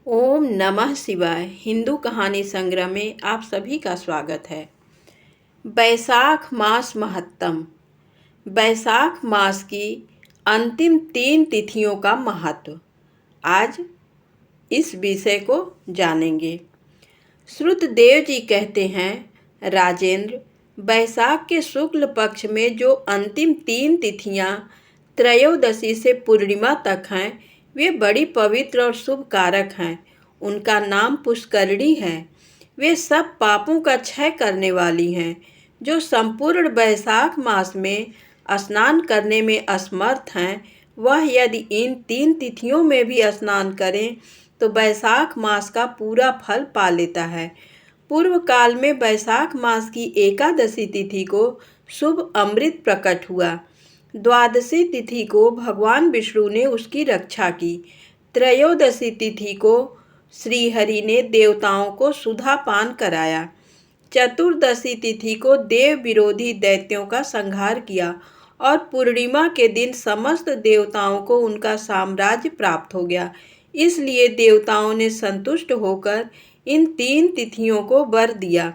ओम नमः शिवाय। हिंदू कहानी संग्रह में आप सभी का स्वागत है। बैसाख मास महत्तम। बैसाख मास की अंतिम 3 तिथियों का महत्व आज इस विषय को जानेंगे। श्रुतदेव जी कहते हैं, राजेंद्र, बैसाख के शुक्ल पक्ष में जो अंतिम 3 तिथियां त्रयोदशी से पूर्णिमा तक हैं, वे बड़ी पवित्र और शुभ कारक हैं। उनका नाम पुष्करणी है। वे सब पापों का क्षय करने वाली हैं। जो संपूर्ण बैसाख मास में स्नान करने में असमर्थ हैं, वह यदि इन 3 तिथियों में भी स्नान करें तो बैसाख मास का पूरा फल पा लेता है। पूर्व काल में बैसाख मास की एकादशी तिथि को शुभ अमृत प्रकट हुआ। द्वादशी तिथि को भगवान विष्णु ने उसकी रक्षा की। त्रयोदशी तिथि को श्रीहरि ने देवताओं को सुधा पान कराया। चतुर्दशी तिथि को देव विरोधी दैत्यों का संहार किया और पूर्णिमा के दिन समस्त देवताओं को उनका साम्राज्य प्राप्त हो गया। इसलिए देवताओं ने संतुष्ट होकर इन 3 तिथियों को वर दिया।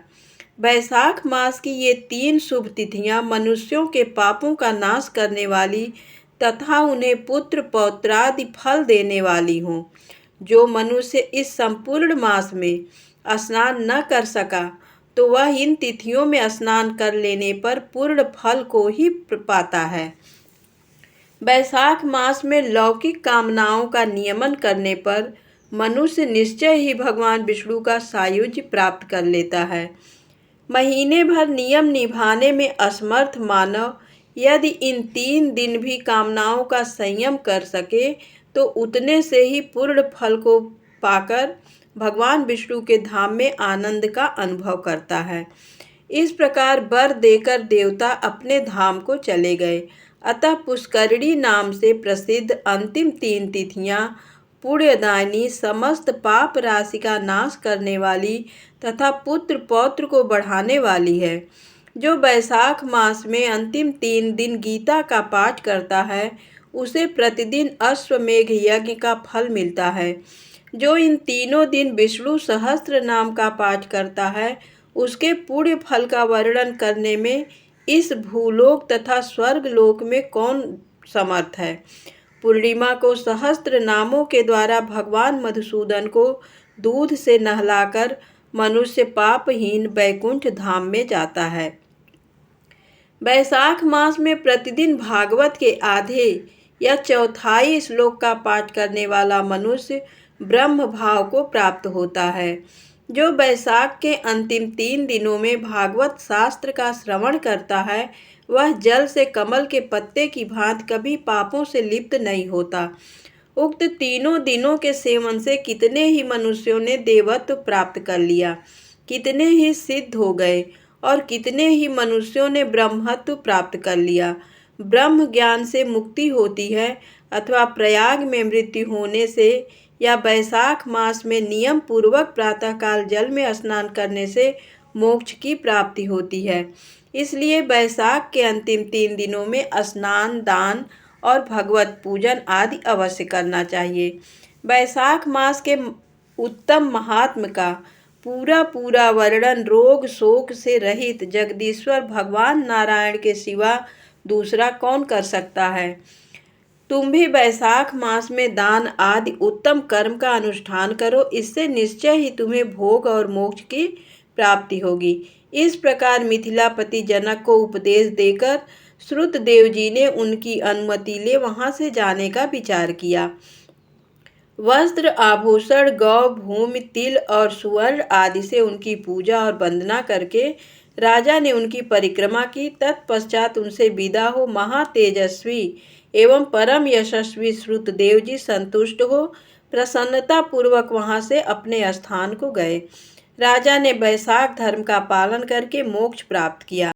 बैसाख मास की ये 3 शुभ तिथियां मनुष्यों के पापों का नाश करने वाली तथा उन्हें पुत्र पौत्रादि फल देने वाली हों। जो मनुष्य इस संपूर्ण मास में स्नान न कर सका तो वह इन तिथियों में स्नान कर लेने पर पूर्ण फल को ही पाता है। बैसाख मास में लौकिक कामनाओं का नियमन करने पर मनुष्य निश्चय ही भगवान विष्णु का सायुज्य प्राप्त कर लेता है। महीने भर नियम निभाने में असमर्थ मानव यदि इन 3 दिन भी कामनाओं का संयम कर सके तो उतने से ही पूर्ण फल को पाकर भगवान विष्णु के धाम में आनंद का अनुभव करता है। इस प्रकार वर देकर देवता अपने धाम को चले गए। अतः पुष्करणी नाम से प्रसिद्ध अंतिम 3 तिथियां पुण्यदायिनी, समस्त पाप राशि का नाश करने वाली तथा पुत्र पौत्र को बढ़ाने वाली है। जो बैसाख मास में अंतिम 3 दिन गीता का पाठ करता है, उसे प्रतिदिन अश्वमेघ यज्ञ का फल मिलता है। जो इन तीनों दिन विष्णु सहस्त्र नाम का पाठ करता है, उसके पुण्य फल का वर्णन करने में इस भूलोक तथा स्वर्गलोक में कौन समर्थ है। पूर्णिमा को सहस्त्र नामों के द्वारा भगवान मधुसूदन को दूध से नहलाकर मनुष्य पापहीन बैकुंठ धाम में जाता है। बैसाख मास में प्रतिदिन भागवत के आधे या चौथाई श्लोक का पाठ करने वाला मनुष्य ब्रह्म भाव को प्राप्त होता है। जो बैसाख के अंतिम 3 दिनों में भागवत शास्त्र का श्रवण करता है, वह जल से कमल के पत्ते की भांति कभी पापों से लिप्त नहीं होता। उक्त तीनों दिनों के सेवन से कितने ही मनुष्यों ने देवत्व प्राप्त कर लिया, कितने ही सिद्ध हो गए और कितने ही मनुष्यों ने ब्रह्मत्व प्राप्त कर लिया। ब्रह्म ज्ञान से मुक्ति होती है अथवा प्रयाग में मृत्यु होने से या बैसाख मास में नियम पूर्वक प्रातःकाल जल में स्नान करने से मोक्ष की प्राप्ति होती है। इसलिए बैसाख के अंतिम 3 दिनों में स्नान, दान और भगवत पूजन आदि अवश्य करना चाहिए। बैसाख मास के उत्तम महात्म का पूरा वर्णन रोग शोक से रहित जगदीश्वर भगवान नारायण के सिवा दूसरा कौन कर सकता है। तुम भी बैसाख मास में दान आदि उत्तम कर्म का अनुष्ठान करो, इससे निश्चय ही तुम्हें भोग और मोक्ष की प्राप्ति होगी। इस प्रकार मिथिलापति जनक को उपदेश देकर श्रुतदेव जी ने उनकी अनुमति ले वहां से जाने का विचार किया। वस्त्र, आभूषण, गौ, भूमि, तिल और सुवर्ण आदि से उनकी पूजा और वंदना करके राजा ने उनकी परिक्रमा की। तत्पश्चात उनसे विदा हो महातेजस्वी एवं परम यशस्वी श्रुतदेव जी संतुष्ट हो प्रसन्नता पूर्वक वहां से अपने स्थान को गए। राजा ने बैसाख धर्म का पालन करके मोक्ष प्राप्त किया।